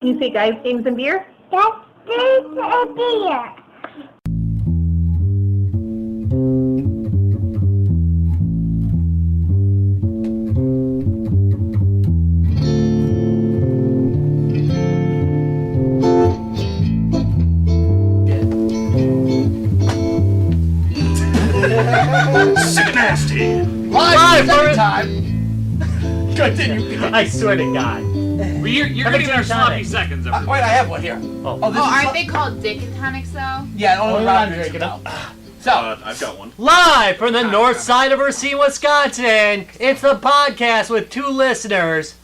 Can you say guys, games, and beer? That's a beer. Sick nasty. Live for time. Continue. I swear to God. Well, you're getting our sloppy seconds. Wait, I have one here. Oh, this is aren't they called Dick and Tonics though? Yeah, only I'm Rob drinking drinks them. them. So, I've got one. Live from the north side of Racine, Wisconsin, it's the podcast with two listeners,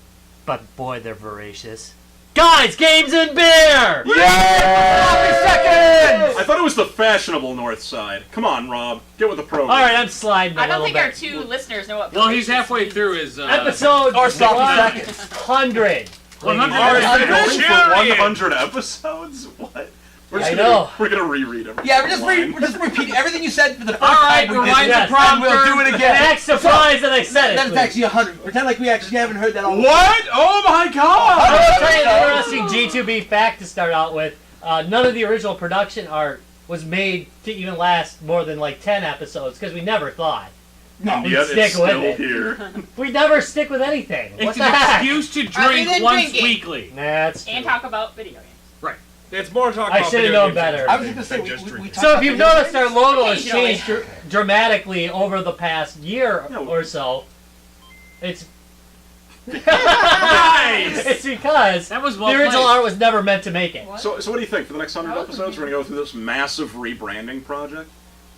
but boy, they're voracious. Guys, games, and beer! Yeah! seconds! I thought it was the fashionable north side. Come on, Rob. Get with the program. All right, I'm sliding a I don't little think bit. our two listeners know what. Well, he's halfway through his Episode Or sloppy seconds. 100. 100. Already going for Chariot. 100 episodes? What? I know. We're gonna reread everything. Yeah, we're just repeating everything you said for the first Alright, time. rewind the And prompter. we'll do it again. Act surprised that I said it. Then it's actually 100. Pretend like we actually haven't heard that all. What? Oh my god! I'll tell you an interesting G2B fact to start out with. None of the original production art was made to even last more than like 10 episodes because we never thought. And We'd yet stick it's with still it. here. We never stick with anything. What It's the an heck? excuse to Other drink than once drinking. weekly. That's And true. talk about video games. It's more talk I about should have video known games better. I was just gonna than just say, we drinking. talked So if about you've video noticed, our games. logo has Occasionally. changed dramatically over the past year No. or so. It's Nice! it's because That was the well original played. art was never meant to make it. So what do you think? For the next 100 That was episodes, we're gonna go through this massive rebranding project?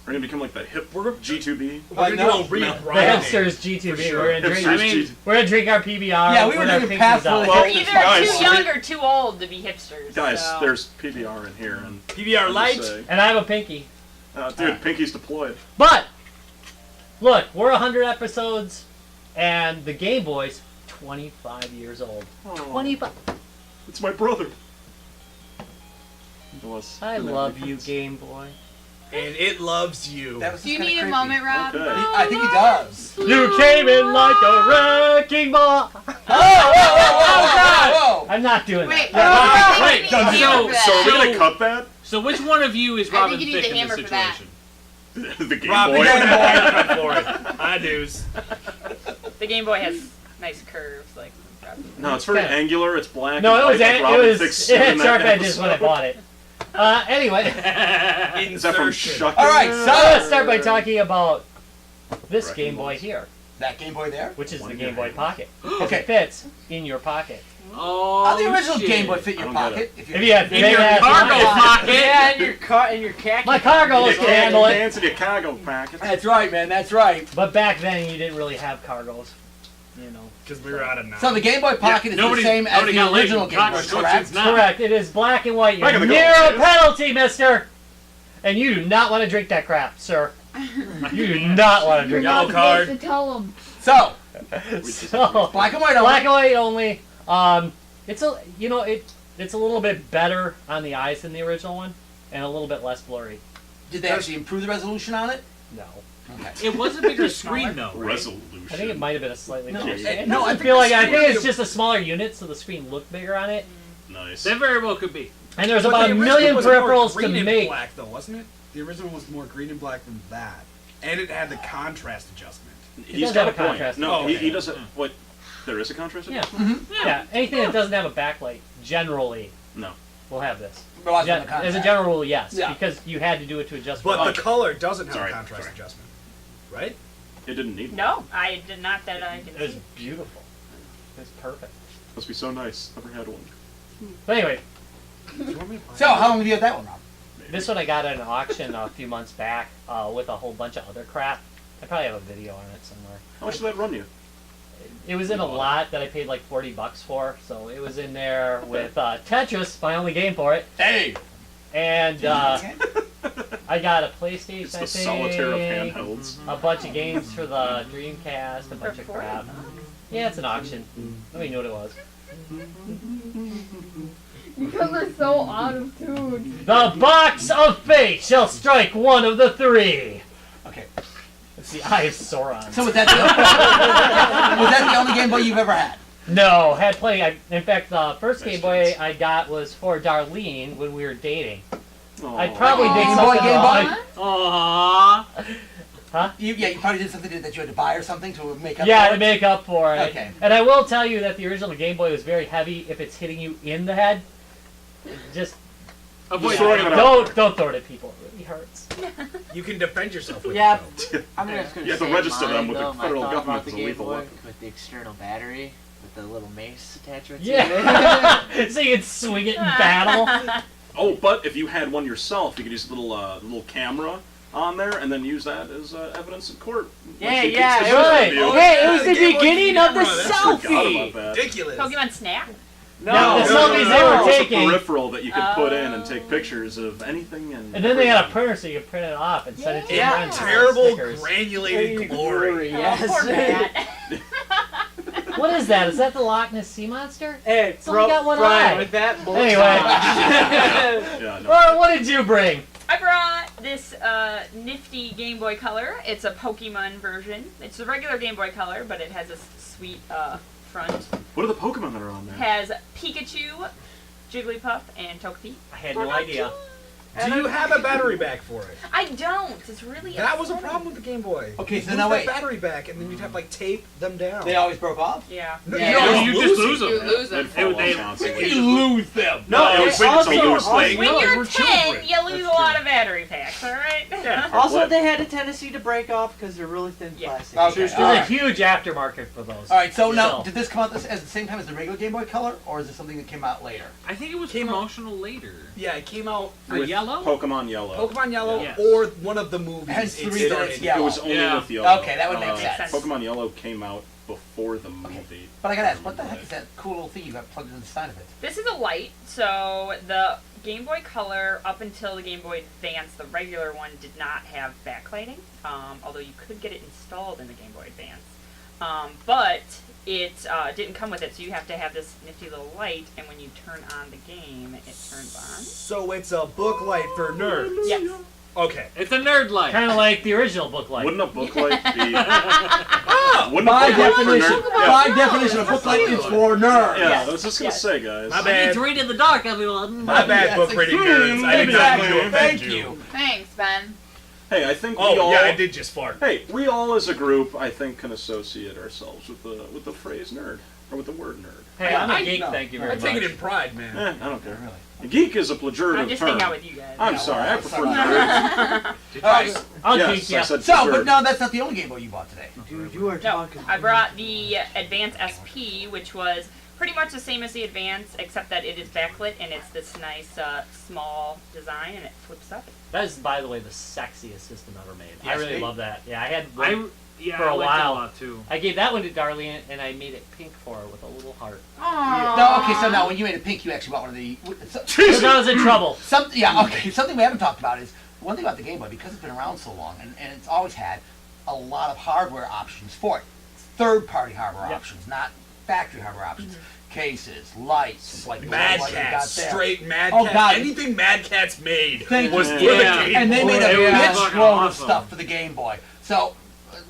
We're gonna become like the hip G2B? We're gonna do a The rebranding. hipsters G2B. For sure. We're gonna drink. Hipsters We're gonna drink our PBR. Yeah, we were gonna drinking pinkies past out. the- Well, We're either guys, too young or too old to be hipsters. Guys, so. there's PBR in here, and PBR I'm light. just saying. And I have a pinky. Dude, Pinky's deployed. But look, we're 100 episodes, and the Gameboys 25 years old. Oh, 25. It's my brother. It was. I love you, Game Boy. And it loves you. That was Do you just need kinda a creepy. moment, Rob? Okay. I think he does. You came in like a wrecking ball. Whoa! I'm not doing Wait, that. Wait, wait, don't wait, do hammer it. for So are we that. gonna cut that? So which one of you is I Robin think you need Thicke the in this hammer for that. situation? The Game Rob, Boy. the Game Boy. For it. I do's. The Game Boy has nice curves, like. No, it's very Okay. angular. It's black. No, and it was white, like Robin Thicke's it suit had in sharp that edges when I episode. bought it. Anyway, Is that from Insertion. Shuck? Alright, I'm so- gonna start by talking about this Wrecking Game Boy balls. here, That Game Boy there? which is One the in Game your Boy hand. Pocket. Okay. It fits in your pocket. Oh, The original shit. Game Boy fit in I your don't get pocket. If you had In big your ass cargo pockets- pocket. Yeah, and your khaki. My cargo You can handle it. dance in your cargo packet. That's right, man. That's right. But back then, you didn't really have cargos. You know. Because we were out of now. So the Game Boy Pocket is the nobody- same as nobody the got laid original in Game Boy, cotton correct? cushions now. Correct. It is black and white. Back You're in the near good a old days. penalty, mister. And you do not want to drink that crap, sir. You do not want to drink Yellow that. card. To tell them. So, So, black and white black only. and white only. It's a it's a little bit better on the eyes than the original one, and a little bit less blurry. Did they actually improve the resolution on it? No, Okay. It was a bigger screen though. Right? Resolution. I think it might have been a slightly No, bigger. it- It no, I doesn't think feel the like I screen- think it's just a smaller unit, so the screen looked bigger on it. Nice. That very well could be. And there's But about the a original million was more peripherals to green and make. black, though, wasn't it? The original was more green and black than that, and it had the contrast adjustment. He's does got have a a point. contrast. No, Oh, he okay. doesn't. What? There is a contrast? Yeah. Yeah. Anything that doesn't have a backlight generally No. will have this. Relies on the As a contrast. general rule, yes, Yeah. because you had to do it to adjust. for But light. the color doesn't have Sorry, a contrast sorry. adjustment, right? It didn't need one. No, I did not that I can It was see. beautiful. It was perfect. Must be so nice. Never had one. But anyway, Do you want me to buy So, how long have you had that one, Rob? this one I got at an auction a few months back with a whole bunch of other crap. I probably have a video on it somewhere. How much did that run you? It was in a lot that I paid like $40 for, so it was in there with Tetris, my only game for it, Hey! and I got a PlayStation, It's I the think, solitaire of handhelds. a bunch of games for the Dreamcast, a bunch of For crap. Yeah, it's an auction. Let me know what it was. Because they're so out of tune. The box of fate shall strike one of the three. Okay. It's the Eye of Sauron. So was that the only Game Boy you've ever had? No, had plenty. In fact, the first Nice Game Boy choice. I got was for Darlene when we were dating. Aw. I probably did Game something Boy, Game wrong. Boy? Aww. You probably did something that you had to buy or something to make up Yeah, for to it? make up for it. Okay. And I will tell you that the original Game Boy was very heavy if it's hitting you in the head. Just Avoid throwing it. it out. don't throw it at people. It really hurts. You can defend yourself with Yeah. it, though. I'm just gonna You have to say register them mine, with the though, my federal thought government about the as a Game lethal Boy weapon. with the external battery with the little mace attachment to it. Yeah. So you can swing it in battle. Oh, but if you had one yourself, you could use a little camera on there and then use that as evidence in court. Yeah, Once you yeah, get it to was- the video. Hey, it was the the Game Boy beginning of the camera, that's Forgot selfie. about that. Ridiculous. Pokemon Snap? No, the no, selfies no, they no. were It was a taking. peripheral that you could put in and take pictures of anything and And then they had a printer so you could print it off and send it to Yeah. your friends. Terrible Stickers. granulated glory. Yes. Oh, poor Matt. What is that? Is that the Loch Ness Sea Monster? Hey, It's only got one eye. with that bull. Anyway. yeah, no. Well, what did you bring? I brought this nifty Game Boy Color. It's a Pokemon version. It's a regular Game Boy Color, but it has a sweet front. What are the Pokemon that are on there? Has Pikachu, Jigglypuff, and Togepi. I had no idea. Do you have a battery back for it? I don't. It's really That was a upsetting. problem with the Game Boy. Okay, so Lose now that wait. battery back, and then you'd have to, like, tape them down. They always broke off? Yeah. No, Yeah. you, No, don't you just lose them. You lose them. They'd fall off They- constantly. You lose them. No, it it was was also- you were playing. When No, you're we're 10, children. you lose a lot of battery packs, alright? Yeah. Also, What? they had a tendency to break off because they're really thin Yeah. plastic. Okay. There's All a right. huge aftermarket for those. All right, so now, So- did this come out at the same time as the regular Game Boy Color, or is it something that came out later? I think it was Came out- promotional later. Yeah, it came out For with yellow? Pokemon Yellow. Pokemon Yellow Yes. or one of the movies. Hence the It reason started- it's It yellow. was only Yeah. with Yellow. Okay, that would make sense. Pokemon Yellow came out before the movie. But I gotta ask, what the heck is that cool little thing you got plugged into the side of it? This is a light, so the Game Boy Color, up until the Game Boy Advance, the regular one did not have backlighting, although you could get it installed in the Game Boy Advance. But it didn't come with it, so you have to have this nifty little light, and when you turn on the game, it turns on. So it's a book light for nerds. Yes. Okay. It's a nerd light. Kind of like the original booklight. Wouldn't a book light be? Oh, Wouldn't By a book light for definition, nerd? by definition, a book light is for nerds. Yeah, Yes. I was just gonna Yes. say, guys. My I need bad. to read in the dark, everyone. My bad, Yes, book reading nerds. I did not mean to offend Thank you. you. Thanks, Ben. Hey, I think we Oh, all. yeah, I did just fart. Hey, we all as a group, I think, can associate ourselves with the phrase nerd or with the word nerd. Hey, I'm a I- geek, no. thank you I very take it much. in pride, man. I don't care. Really? A geek is a pejorative I'm just term. hanging out with you guys. I'm Yeah, sorry, well, I prefer sorry. nerd. Did All right, you- I'll Yes, geek you. I said so, but deserved. no, that's not the only Game Boy you bought today. Dude, you are No, talking. I brought the Advance SP, which was pretty much the same as the Advance, except that it is backlit and it's this nice small design and it flips up. That is, by the way, the sexiest system ever made. I Yes, really Pete? love that. Yeah, I had one. Yeah, For a I liked it while. a lot too. I gave that one to Darlene, and I made it pink for her with a little heart. No, okay, so now when you made it pink, you actually bought one of the. Because I was in trouble. Something we haven't talked about is one thing about the Game Boy, because it's been around so long, and it's always had a lot of hardware options for it. Third-party hardware Yep. options, not factory hardware options. Cases, lights, like the Mad one you got Cats, there. straight Mad Oh, Cats. God. Anything Mad Cats made Thank was you. for the Yeah. Game And they Boy. made a It was bitch fucking load of awesome. stuff for the Game Boy. So,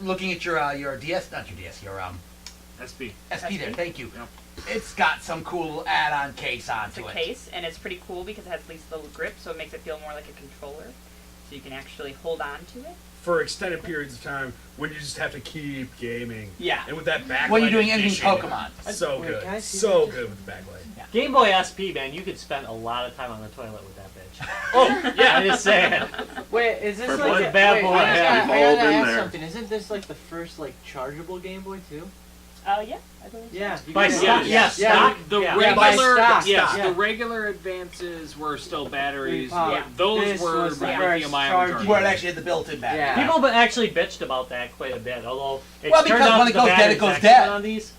looking at your DS, not your DS, your SP. SP there. Thank you. Yep. It's got some cool add-on case It's onto a it. case, and it's pretty cool because it has these little grips, so it makes it feel more like a controller. So you can actually hold on to it. For extended periods of time when you just have to keep gaming. Yeah. And with that backlight When you're doing anything addition, Pokemon. So Wait, good. can I see So that? good with the backlight. Game Boy SP, man, you could spend a lot of time on the toilet with that bitch. Oh, yeah. I'm just saying. Wait, is this For like one a, bad wait, boy, I yeah. gotta, We've I all gotta been ask there. something. Isn't this like the first like chargeable Game Boy too? Yeah, I believe so. Yeah. By because- stock, yes, yeah. stock. The Yeah. Yeah, by regular, stock, yes, yeah. the regular advances were still batteries. Repop. Yeah. Those This were was the lithium first ion charge- chargers. Where it actually had the built-in battery. Yeah. People actually bitched about that quite a bit, although it Well, turned because out when it the goes dead, it battery's goes excellent dead. on these.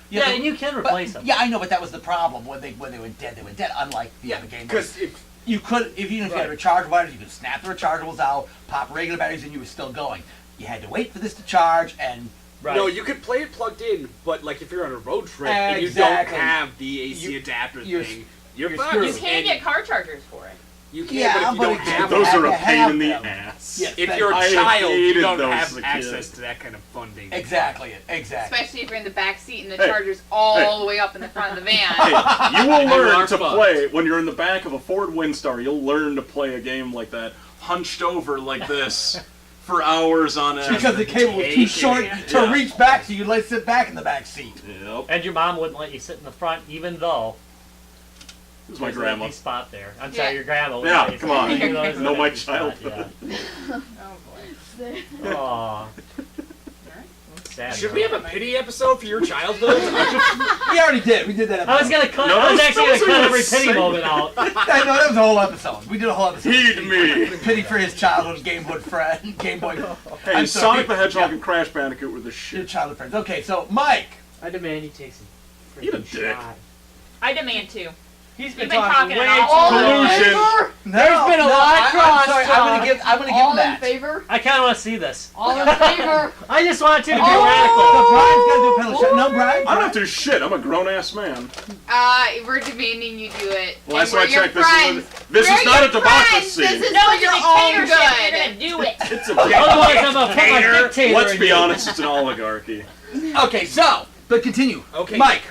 Yeah, Yeah, the- and you can But- replace them. Yeah, I know, but that was the problem. When they went dead, they went dead. Unlike the other Game Boys. Because You could, even if you had rechargeable batteries, you could snap the rechargeables out, pop regular batteries, and you were still going. You had to wait for this to charge, and Right. No, you could play it plugged in, but like if you're on a road trip and you Exactly. don't have the AC You- adapter you're- thing, you're fucked. screwed. You can get car chargers for it. You can, Yeah, but if you but don't it- have Those have are a to pain have in the them. ass. Yes, if that- you're a I child, you hated don't those have as a access kid. to that kind of funding. Exactly. Especially if you're in the back seat and the Hey. charger's all Hey. the way up in the front of the van. Hey, you will You learn are to fucked. play when you're in the back of a Ford Windstar. You'll learn to play a game like that, hunched over like this for hours on end. Because the cable was too short to Yeah. reach back, so you'd let sit back in the back seat. Yep. And your mom wouldn't let you sit in the front, even though This is my there's an grandma. empty spot there. I'm Yeah. sorry, your grandma. wouldn't Yeah, let you come sit, on. even though there's an Know my empty spot, childhood. Yeah. Oh boy. Aw. Sad. Should we have a pity episode for your childhood? We already did. We did that episode. I was gonna cut. No, I was actually those gonna are cut the every pity same. moment out. I know, that was a whole episode. We did a whole episode. Heed me. Pity for his childhood Game Boy friend. Game Boy. Hey, I'm sorry. Sonic the Hedgehog Yeah. and Crash Bandicoot were the Your shit. childhood friends. Okay, so Mike. I demand he takes a Eat a freaking dick. shot. I demand to. He's You've been talking way an too awful long. lot. Collusion. No, There's been a lot I'm crossed sorry. talk. I'm gonna give All him in that. favor? I kind of want to see this. All in favor? I just want you to be So radical. Brian's gotta do a penalty shot. No, Brian. I don't have to do shit. I'm a grown ass man. We're demanding you do it. Well, and that's why I we're your checked. This friends. is We're not a your friends. democracy. This is No, for it's your a own dictatorship. You're good. gonna do it. It's a Otherwise, I'm gonna put my dictator Let's in be you. honest. It's an oligarchy. Okay, so but continue. Okay. Mike.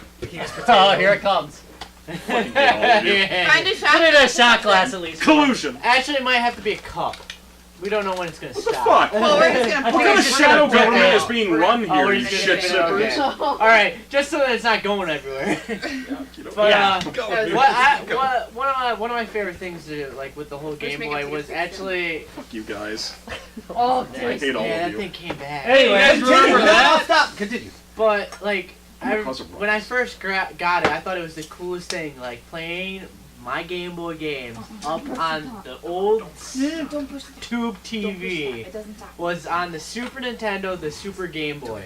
Oh, here it comes. Fucking get all of you. Find a shot. Put it in a shot glass at least. Collusion. Actually, it might have to be a cup. We don't know when it's gonna What the stop. fuck? Well, we're just gonna I pour What kind it of in shadow front of government you. is being run Oh, here, we're you just shit gonna do it, zippers? okay. All right, just so that it's not going everywhere. But Yeah. one of my favorite things to do, like with the whole Game make Boy, it was taste actually. Fuck you guys. Oh, I hate all yeah, of that you. thing came back. Anyway, Continue. remember No, that? stop. Continue. But like, Because of when I rights. first got it, I thought it was the coolest thing. Like playing my Game Boy games up on the old tube TV It doesn't stop. was on the Super Nintendo, the Super Game Boy,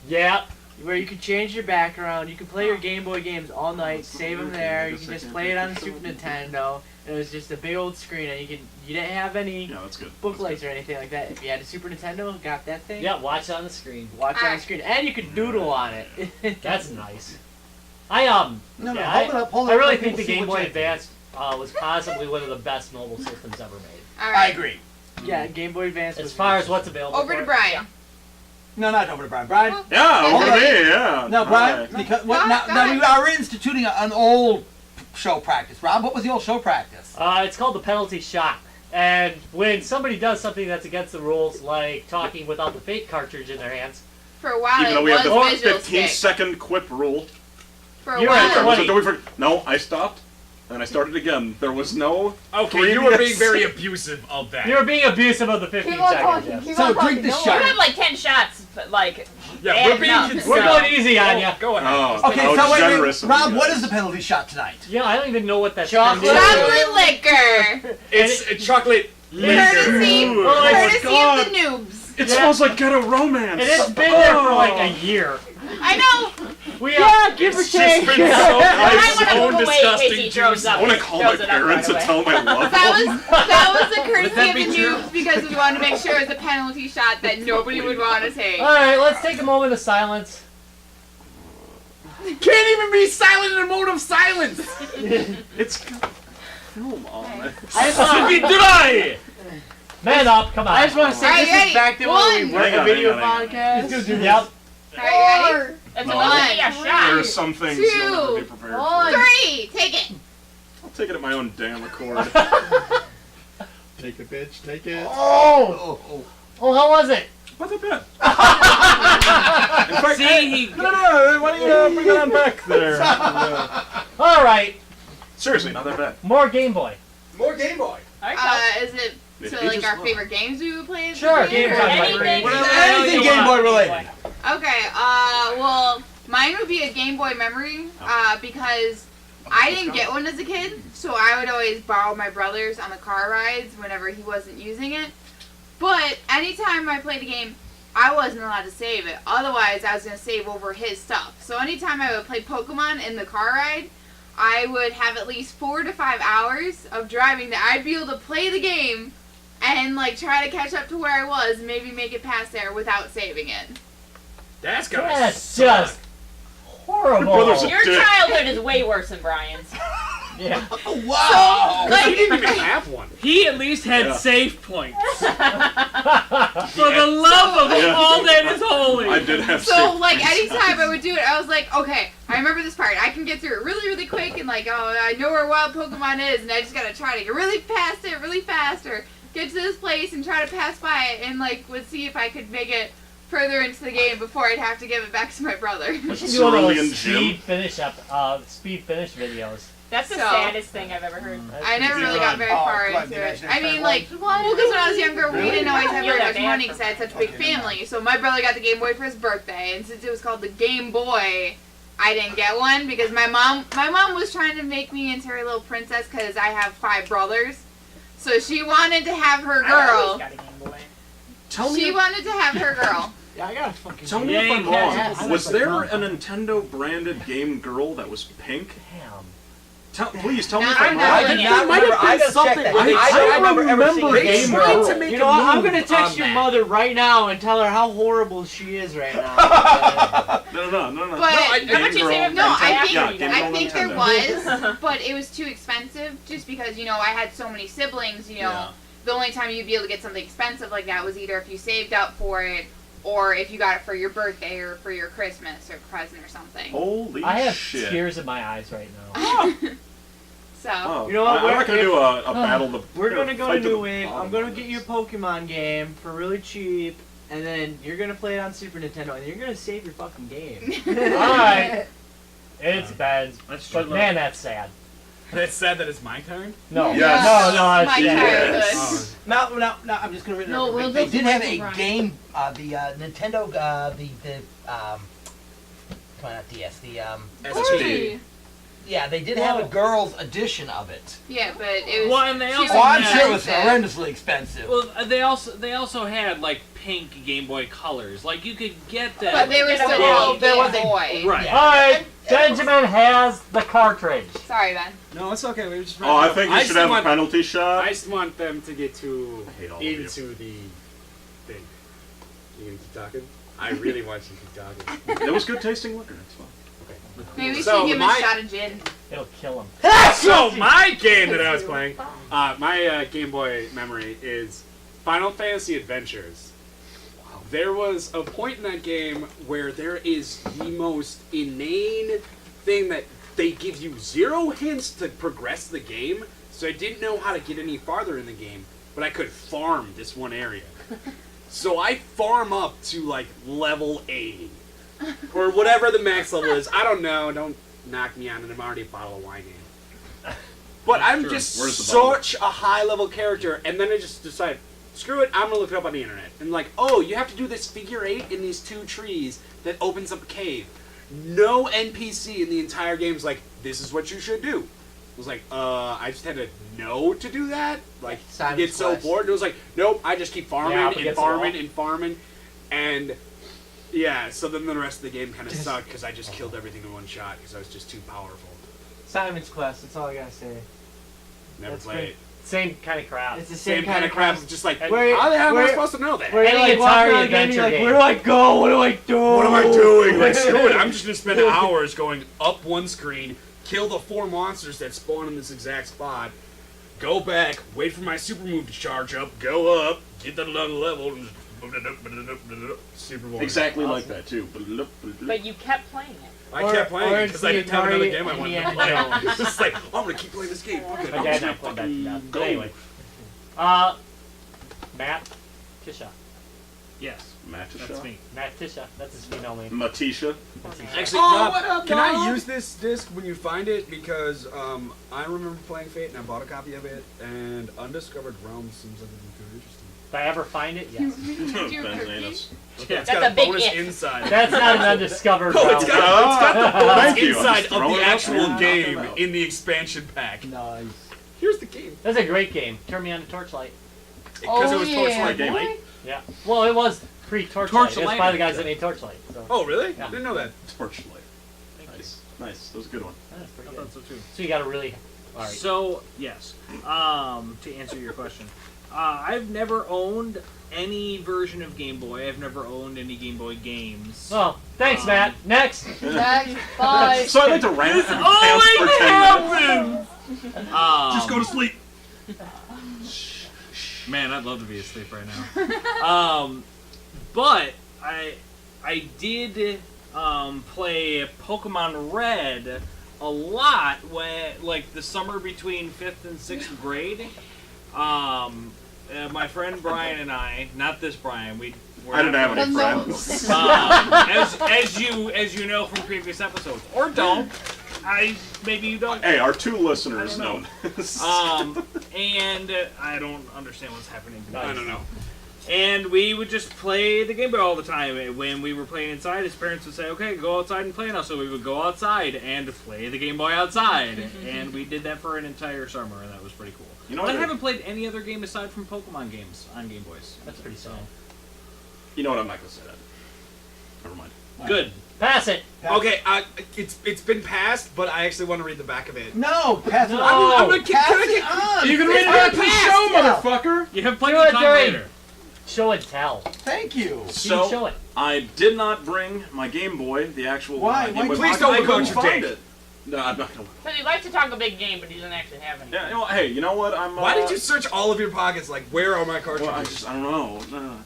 Yep. where you could change your background. You could play your Game Boy games all night, save them there. You can just play it on the Super Nintendo. And it was just a big old screen, and you didn't have any Yeah, that's good. book lights or anything like that. If you had a Super Nintendo, got that thing. Yeah, watch it on the screen. Watch it on the Alright. screen, and you could doodle on it. That's nice. No, yeah, hold it up. Hold it I up. really Let think the people see Game what Boy you- Advance was possibly one of the best mobile systems ever made. All I right. agree. Yeah, Game Boy Advance. As was far really as what's available. Over for to it. Brian. No, not over to Brian. Brian. Yeah, Yes, over I me, did. yeah. No, Brian. Alright. Because Go now ahead. we are instituting an old show practice. Rob, what was the old show practice? It's called the penalty shot. And when somebody does something that's against the rules, like talking without the fake cartridge in their hands, For a while, Even though we it have the was visual 15-second quip rule. For a You're while, right, Okay, What? so don't we no, I stopped, and I started again. There was no Okay, you were being previous- very abusive of that. you're being abusive of the 15 Keep on seconds. talking. Yes. Keep So on drink talking. this No you shot. one- had like 10 shots, but like. Yeah, adding we're being up. considerate. We're going easy on you. Go ahead. Oh, Okay, how so wait, generous of Rob, you what guys. is the penalty shot tonight? Yeah, I don't even know what that's Chocolate. Chocolate liquor. It's a chocolate Courtesy, Ooh. Oh my courtesy God. of the noobs. It smells like ghetto romance. It has been there for like Oh. a year. I know. We Yeah, give or It's just take. been so I nice, want to own move away in case disgusting he throws juice. up. I want to call my Throws it up parents right and away. tell them I love them. That was the courtesy that of be the true? noobs because we wanted to make sure it was a penalty shot that nobody would want to take. Alright, let's take a moment of silence. Can't even be silent in a mode of silence. It's got film on it. I just want Dry. man up, come on. I just want to say Alright, this ready? is back then when we One. were Hang a on, video hang on, podcast. Yep. Alright, ready? It's No. supposed to be a There are shot. some things Two. you'll never be prepared for. 3. Take it. I'll take it at my own damn accord. Take it, bitch. Take it. Oh! Oh, how was it? Not that bad. In fact, See, no, why don't you bring it on back there? Alright, Seriously, not that bad. more Game Boy. More Game Boy. Is it It so ages like our well. favorite games we would play? as a Sure, kid, game or time, anything? whatever Anything Game Boy related. Okay, well, mine would be a Game Boy memory, because I didn't get one as a kid, so I would always borrow my brother's on the car rides whenever he wasn't using it. But anytime I played a game, I wasn't allowed to save it. Otherwise, I was going to save over his stuff. So anytime I would play Pokemon in the car ride, I would have at least 4 to 5 hours of driving that I'd be able to play the game and like try to catch up to where I was, and maybe make it past there without saving it. That's gonna That's suck. just horrible. Your brother's a Your dick. childhood is way worse than Brian's. Yeah. Wow! He didn't even have one. He at least had Yeah. save points. For the love of all that is holy. I did have So, save like, points. anytime I would do it, I was like, okay, I remember this part. I can get through it really, really quick, and, like, oh, I know where wild Pokemon is, and I just gotta try to get really past it, really fast, or get to this place and try to pass by it, and, like, would see if I could make it further into the game before I'd have to give it back to my brother. We should do one of Cerulean those Jim. speed finish videos. That's the So- saddest thing I've ever heard. I never really got very Oh, far what, into the it. Imaginary I mean, Friend like, well, because when I was younger, we Really? didn't always have very You're much that money bad because I had such a big Okay, never family. So my brother got the Game Boy for his birthday, and since it was called the Game Boy, I didn't get one because my mom was trying to make me into her little princess because I have 5 brothers. So she wanted to have her I always girl. got a Game Boy. Tell She me, wanted to have her girl. Yeah, I got a fucking. tell me Yeah, if I'm you wrong. can. Was there a Nintendo branded game girl that was pink? Damn. Please tell me No, if I'm I'm wrong. not. I did Yeah. not might have remember. I been gotta check something that. with it. I don't remember ever seeing They Game tried Girl. to make You a know what? I'm move gonna text on your that. mother right now and tell her how horrible she is right now. No. But How much you save no, I Nintendo. think Yeah, Game I Girl think there Nintendo. was, but it was too expensive just because I had so many siblings. Yeah. The only time you'd be able to get something expensive like that was either if you saved up for it or if you got it for your birthday or for your Christmas or present or something. Holy I have shit. tears in my eyes right now. So Oh, You know what, I'm not gonna we're- do a battle. We're gonna go to fight New the Wave. I'm bottom gonna of get this. you a Pokemon game for really cheap, and then you're gonna play it on Super Nintendo, and you're gonna save your fucking game. Alright. It's bad. That's But true. man, that's sad. It's sad that it's my turn. No. Yes. No, my it's Yes. childhood. No, I'm just gonna read it. No, we'll They do did some have Michael a Bryan. game, the Nintendo, come on, not DS, SP. yeah, they did have a girls' edition of it. Yeah, but it was. Well, and they she also Oh, I'm had- sure it was expensive. horrendously expensive. Well, they also had like pink Game Boy colors. Like you could get that. But they were still Yeah, all there was Game a- Boy. Right. Yeah. Alright, Benjamin has the cartridge. Sorry, Ben. No, it's okay. We were just. Oh, I think you should have a penalty shot. I just want them to get too I hate all of you. into the thing. You gonna keep talking? I really want you to keep talking. It was good tasting liquor. It's fine. Maybe we So should give him my- a shot of gin. It'll kill him. So my game that I was playing, my Game Boy memory is Final Fantasy Adventures. There was a point in that game where there is the most inane thing that they give you 0 hints to progress the game, so I didn't know how to get any farther in the game, but I could farm this one area. So I farm up to like level 80. Or whatever the max level is. I don't know. Don't knock me on it. I'm already a bottle of wine in. But I'm Sure. just Where's the bottle? such a high level character, and then I just decided, screw it, I'm gonna look it up on the internet. And like, oh, you have to do this figure 8 in these 2 trees that opens up a cave. No NPC in the entire game is like, this is what you should do. It was like, I just had to know to do that. Like, Simon's you get so Quest. bored. And it was like, nope, I just keep farming Yeah, up and against the farming wall. and farming. And yeah, so then the rest of the game kind of sucked because I just killed everything in one shot because I was just too powerful. Simon's Quest. That's all I gotta say. Never That's played. Same kind of crap. It's the Same kind of crap. Just like, Where- how the hell am I where- supposed to know that? Where Any you're like walking Atari around the game, adventure you're like, game. where do I go? What do I do? What am I doing? Like, screw it. I'm just gonna spend hours going up one screen, kill the 4 monsters that spawn in this exact spot, go back, wait for my super move to charge up, go up, get that another level, and just super boring. Exactly like that too. But you kept playing it. I Or- kept or playing it it's because I the didn't have another Atari game I wanted to Indiana play. Jones. It's just like, oh, I'm gonna keep playing this game. Fuck it. My I'm dad just not gonna played that. fucking But go. anyway. Matt Tisha. Yes, that's Matisha. me. Matt Tisha. That's his female name. Matisha. Actually, Oh, Rob, what up, can I dog? use this disc when you find it? Because I remember playing Fate and I bought a copy of it, and Undiscovered Realms seems like it would be kind of interesting. If I ever find it, yes. Benzanus. Yeah, it's That's got a big bonus if. inside. That's not an undiscovered Oh, it's realm. got the bonus Thank you. I'm inside just of throwing the it out actual there. game in the expansion pack. Nice. Here's the game. That's a great game. Turn me on to Torchlight. Because it was yeah, Torchlight game. boy. Yeah. Well, it was pre-Torchlight. It was Torchlight. by the guys that made Torchlight. So. Oh, really? Yeah. Didn't know that. Torchlight. Nice. Nice. That was a good one. That's pretty I good. thought so too. So you got to really. All right. So yes, to answer your question, I've never owned any version of Game Boy. I've never owned any Game Boy games. Well, thanks, Matt. Next. Next, bye. So I like to rant and Oh, pants for 10 minutes. happens! Just go to sleep. Man, I'd love to be asleep right now. But I did play Pokemon Red a lot when, like, the summer between 5th and 6th grade. My friend Brian and I, not this Brian, I didn't have any friends. As you know from previous episodes, or don't. Maybe you don't. Hey, our 2 listeners know this. And I don't understand what's happening tonight. I don't know. And we would just play the Game Boy all the time. When we were playing inside, his parents would say, okay, go outside and play now. So we would go outside and play the Game Boy outside. And we did that for an entire summer, and that was pretty cool. You know But I what? haven't played any other game aside from Pokemon games on Game Boys. That's pretty solid. You know what? I'm not gonna say that. Never mind. Good. Pass it. Okay, it's been passed, but I actually want to read the back of it. No, pass it No. on. I'm gonna Pass can I it get- on. You can read it It's back to the passed, show, yeah. motherfucker. You have plenty Do of it time during- later. Show and tell. Thank you. Show So it. I did not bring my Game Boy, the actual. Why? Game Boy Please Pocket. don't I couldn't vote your find date. it. No, I'm not gonna. Because he likes to talk a big game, but he doesn't actually have any. Yeah. You know, hey, you know what? Why did you search all of your pockets? Like, where are my cartridges? Well, I don't know.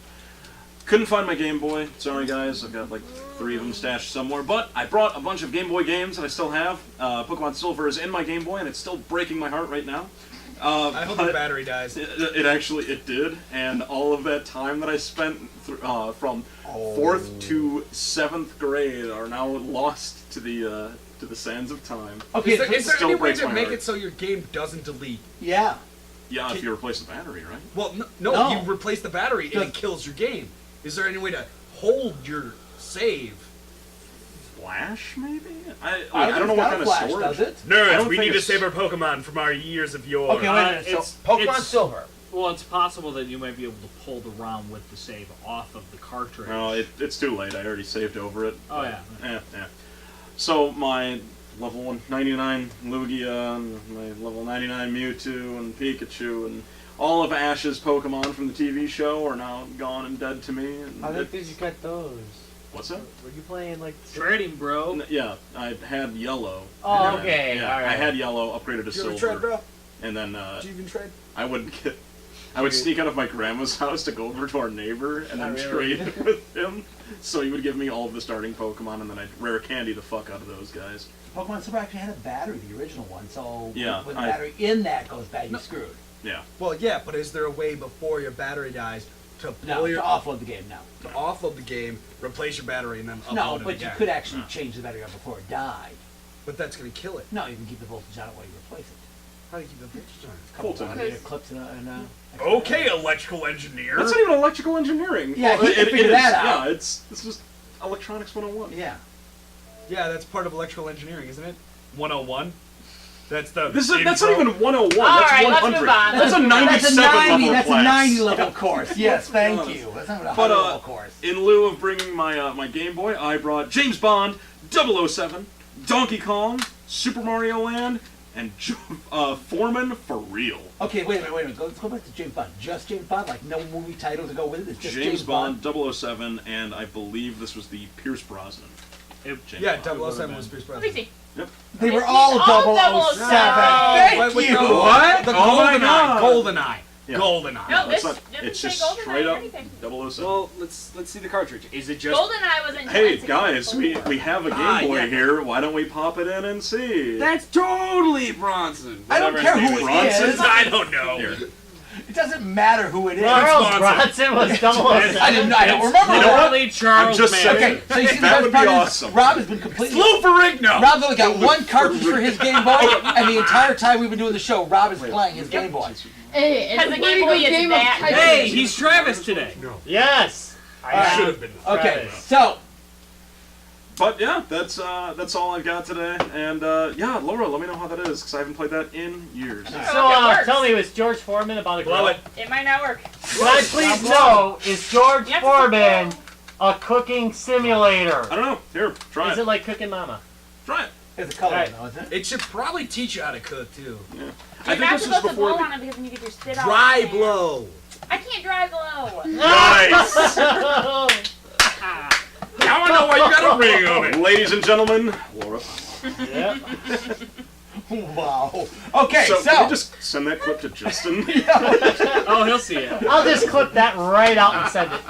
Couldn't find my Game Boy. Sorry, guys. I've got like 3 of them stashed somewhere. But I brought a bunch of Game Boy games that I still have. Pokemon Silver is in my Game Boy, and it's still breaking my heart right now. I hope the battery dies. It actually did, and all of that time that I spent from 4th to 7th grade are now lost to the sands of time. Okay, Is there still any way breaks to my make heart. it so your game doesn't delete? yeah. Yeah, if you replace the battery, right? Well, no, No. you replace the battery and it kills your game. Is there any way to hold your save? Flash, maybe? I I don't know what kind of Flash, storage. does it? I don't Nerds, we think need to it's- save our Pokemon from our years of yore. Okay, wait a minute. So, it's- Pokemon it's- Silver. Well, it's possible that you might be able to pull the ROM with the save off of the cartridge. Well, it's too late. I already saved over it. Oh, yeah. Yeah. So my level 199 Lugia, and my level 99 Mewtwo, and Pikachu, and all of Ash's Pokemon from the TV show are now gone and dead to me. And How did you got those? what's that? Were you playing like? Trading, bro. Yeah, I had yellow. Oh, And then- okay, Yeah, alright. I had yellow, upgraded to Did you ever silver, trade, bro? and then Did you even trade? I would sneak out of my grandma's house to go over to our neighbor and then Not really. trade with him. So he would give me all of the starting Pokemon, and then I'd rare candy the fuck out of those guys. Pokemon Silver actually had a battery, the original one. So Yeah, when the I- battery in that goes bad, you're screwed. Yeah. Well, yeah, but is there a way before your battery dies to No, pull to your offload the game now. to offload the game, replace your battery, and then upload No, it but again? you could actually change the battery up before it died. But that's gonna kill it. No, you can keep the voltage on it while you replace it. How do you keep the voltage on? Cool Couple time. of clips and Okay, electrical engineer. That's not even electrical engineering. Yeah, he can figure is. that out. Yeah, it's just electronics 101. Yeah. Yeah, that's part of electrical engineering, isn't it? 101. That's the. That's not intro. even 101. All That's right, let's 100. move on. That's a 97 level That's class. a 90 level course. Yes, thank honest. you. That's not a 100 But level course. in lieu of bringing my my Game Boy, I brought James Bond, 007, Donkey Kong, Super Mario Land, and Foreman for real. Okay, wait a minute. Let's go back to James Bond. Just James Bond, like no movie title to go with it. It's just James Bond, 007, and I believe this was the Pierce Brosnan. James Yeah, Bond. 007 was Pierce Let me Brosnan. see. They were It's all all 007. 007. Thank Wait, you. no, What? The Oh my GoldenEye. God. GoldenEye. Yeah. GoldenEye. No, It's this not- didn't it's say just GoldenEye straight or up anything. 007. Well, let's see the cartridge. Is it just? GoldenEye was in Hey 1964. guys, we have a Game Boy yeah. here. Why don't we pop it in and see? That's totally Bronson. I don't Whatever care his who name it Bronson? is. I don't know. Here. It doesn't matter who it is. Charles Bronson. Bronson was 007. I don't remember. You know what? Literally Charles I'm just Manson. saying. Okay, so you see the That best would be part is awesome. Rob has been completely. Lou Ferrigno. Rob's only got one cartridge for his Game Boy, and the entire time we've been doing the show, Rob is playing his Game Boy. Hey, it's Because a the pretty Game Boy good is game that of typing. Hey, he's Travis today. Yes. Alright. Should have been. Okay, Travis. so But yeah, that's all I've got today. And yeah, Laura, let me know how that is because I haven't played that in years. So It works. tell me, was George Foreman about a Blow grill? it. It might not work. Can I please know, is George Yes, Foreman a cooking simulator? I don't know. Here, try Is it. it like Cooking Mama? Try it. it's a color, Alright. though, isn't it? It should probably teach you how to cook too. Yeah. You're I think not this is supposed to before blow the. on it because then you get your spit out. Dry blow. I can't dry blow. Nice! Now I know why you got a ring on it. Ladies and gentlemen, Laura. Yeah. Wow. Okay, So, so. can we just send that clip to Justin? Oh, he'll see it. I'll just clip that right out and send it.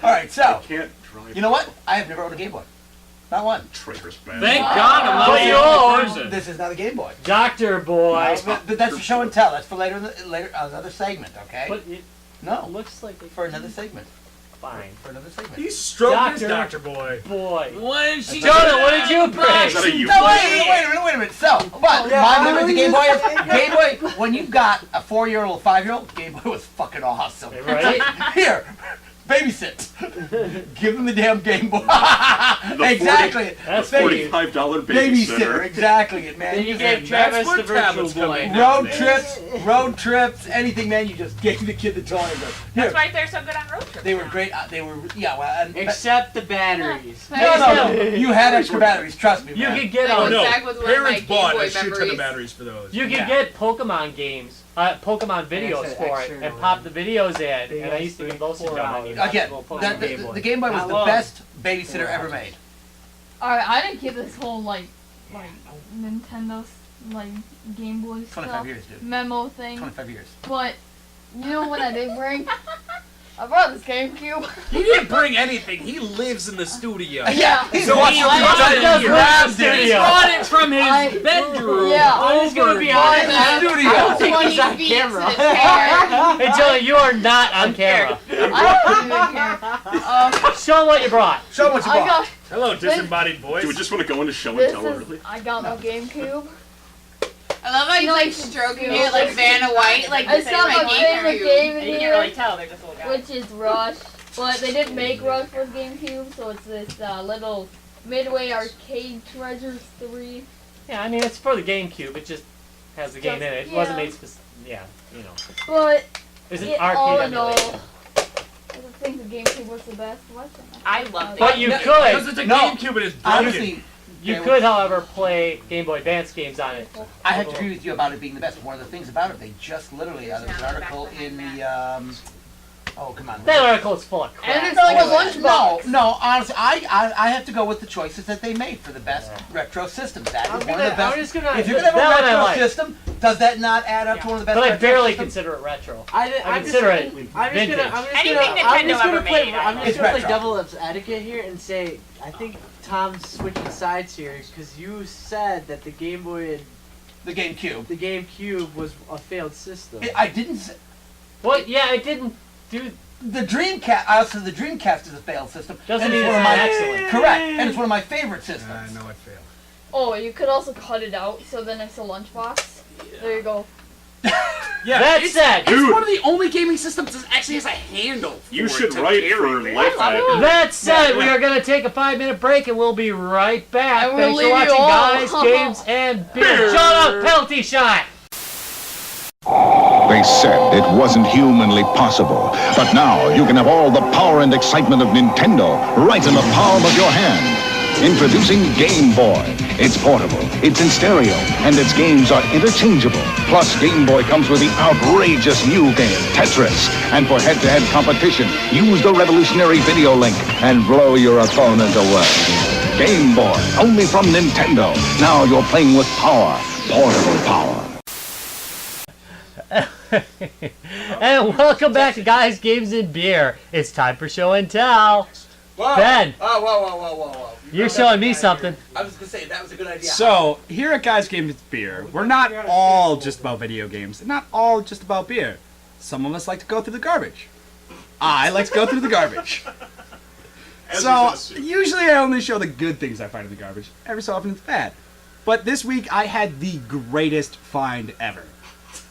All right, so. Can't drive. You know what? I have never owned a Game Boy. Not one. Traitorous bastard. Thank God I'm But not you the only own- person. This is not a Game Boy. Doctor boy. But that's for show and tell. That's for later, another segment, okay? But it No, looks like for another segment. fine. For another segment. He stroked his Doctor. Doctor Boy. Boy. What did she Jonah, what did you bring? Is that a you? No, wait a minute. So, but my memory of the Game Boy is, Game Boy, when you got a 4-year-old, 5-year-old, Game Boy was fucking awesome. Right? Here, babysit. Give them the damn Game Boy. Exactly. That's $45 Babysitter, babysitter. exactly it, man. Then you just gave had Travis where the virtual tablets come boy. in. road trips, anything, man. You just gave the kid the toy. And go, That's here. why they're so good on road trips. They were now. great. They were, yeah. Well, and, Except the batteries. no, you had extra batteries. Trust me, You man. could get That Oh goes no, back with one of my parents Game bought Boy a shit ton of memories. batteries for those. You could get Pokemon games, Pokemon videos Extra- for it, extra and pop the videos in. Big And I ass used to give thing, those to 4 John. hours. He'd watch Again, little Pokemon Game Boy. the Game Boy was How the long? best babysitter ever made. Alright, I didn't get this whole like Nintendo like Game Boy 25 stuff years, dude. memo thing, 25 years. but you know what I did bring? I brought this GameCube. He didn't bring anything. He lives in the studio. Yeah, he's So watching he the brought it TV. here. Grabbed He it. brought it from his I- bedroom. Yeah, I was gonna be over. honest. But, studio. I don't think he's 20 on feet camera. to the chair. Hey, Joey, you are not on camera. I don't even care. Show 'em what you brought. Show 'em what you I bought. got Hello, disembodied voice. Do we just want to go into show and this tell is. early? I got my GameCube. I love how he's like stroking it like Vanna White, like I this is saw my my game favorite review. game And in you can't here, really tell. They're just little guys. which is Rush. But they didn't make Rush for GameCube, so it's this little Midway Arcade Treasures 3. Yeah, I mean, it's for the GameCube. It just has the game in it. It wasn't Yeah. made specific. Yeah, you know. But It's an all arcade in all, emulation. I think the GameCube was the best. I love But it. you Because could, it's a No. GameCube and it's broken. Honestly, you there could, was- however, play Game Boy Advance games on it. I have to agree with you about it being the best. One of the things about it, they just literally, there was an article in the, oh, come on. That article is full of crap. And it's like a lunchbox. No, honestly, I have to go with the choices that they made for the best retro systems. That is one of the best. I'm just gonna. If you're gonna have That a one I retro like. system, does that not add up to one of the best? But I retro barely systems? consider it retro. I I consider it I'm vintage. Anything Nintendo ever made, I I'm like. just It's gonna play retro. devil's etiquette here and say I think Tom's switching sides here because you said that the Game Boy and The GameCube. the GameCube was a failed system. I didn't. What? Yeah, I didn't do. The Dreamcast. Also, the Dreamcast is a failed system. Doesn't and mean it's it's one of not my excellent. correct, and it's one of my favorite systems. I know it failed. Oh, you could also cut it out, so then it's a lunchbox. There you go. Yeah, That it's, said, it's Dude. one of the only gaming systems that actually has a handle. For You it should to write carry for it. Life Hack. that said, we are going to take a 5-minute break and we'll be right back. And we'll Thanks for leave you watching, all. guys, games, and beer. Shut up, penalty shot! They said it wasn't humanly possible, but now you can have all the power and excitement of Nintendo right in the palm of your hand. Introducing Game Boy. It's portable, it's in stereo, and its games are interchangeable. Plus, Game Boy comes with the outrageous new game, Tetris. And for head-to-head competition, use the revolutionary video link and blow your opponent away. Game Boy, only from Nintendo. Now you're playing with power, portable power. And welcome back to Guys, Games, and Beer. It's time for show and tell. Whoa. Ben. Oh, whoa. You're showing me something. I was gonna say that was a good idea. So, here at Guys Games Beer, we're not all just about video games, and not all just about beer. Some of us like to go through the garbage. I like to go through the garbage. So, usually I only show the good things I find in the garbage. Every so often it's bad. But this week I had the greatest find ever.